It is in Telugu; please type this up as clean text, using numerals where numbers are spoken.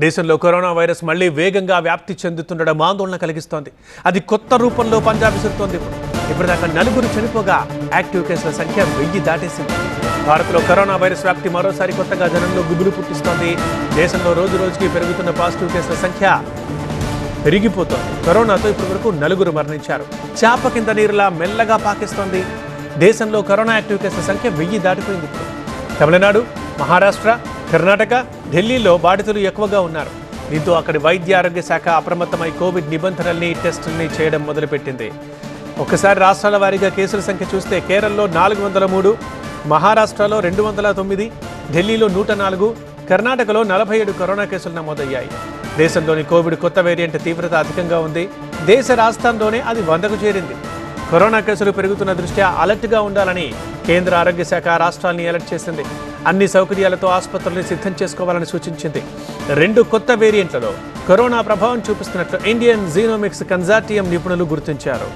దేశంలో కరోనా వైరస్ మళ్లీ వేగంగా వ్యాప్తి చెందుతుండడం ఆందోళన కలిగిస్తోంది. అది కొత్త రూపంలో పంజాబ్ విసురుతోంది. ఇప్పటిదాకా 4 చనిపోగా యాక్టివ్ కేసుల సంఖ్య 1000 దాటేసింది. భారత్లో కరోనా వైరస్ వ్యాప్తి మరోసారి కొత్తగా జనంలో గుబులు పుట్టిస్తోంది. దేశంలో రోజు రోజుకి పెరుగుతున్న పాజిటివ్ కేసుల సంఖ్య పెరిగిపోతోంది. కరోనాతో ఇప్పటివరకు 4 మరణించారు. చాప కింద నీరులా మెల్లగా పాకిస్తోంది. దేశంలో కరోనా యాక్టివ్ కేసుల సంఖ్య 1000 దాటిపోయింది. తమిళనాడు, మహారాష్ట్ర, కర్ణాటక, ఢిల్లీలో బాధితులు ఎక్కువగా ఉన్నారు. దీంతో అక్కడి వైద్య ఆరోగ్య శాఖ అప్రమత్తమై కోవిడ్ నిబంధనల్ని టెస్టుల్ని చేయడం మొదలుపెట్టింది. ఒక్కసారి రాష్ట్రాల వారీగా కేసుల సంఖ్య చూస్తే కేరళలో 403, మహారాష్ట్రలో 209, ఢిల్లీలో 104, కర్ణాటకలో 47 కరోనా కేసులు నమోదయ్యాయి. దేశంలోని కోవిడ్ కొత్త వేరియంట్ తీవ్రత అధికంగా ఉంది. దేశ రాష్ట్రంలోనే అది 100కు చేరింది. కరోనా కేసులు పెరుగుతున్న దృష్ట్యా అలర్ట్గా ఉండాలని కేంద్ర ఆరోగ్య శాఖ రాష్ట్రాల్ని అలర్ట్ చేసింది. అన్ని సౌకర్యాలతో ఆసుపత్రుల్ని సిద్ధం చేసుకోవాలని సూచించింది. 2 కొత్త వేరియంట్లలో కరోనా ప్రభావం చూపిస్తున్నట్లు ఇండియన్ జీనోమిక్స్ కన్సార్టియం నిపుణులు గుర్తించారు.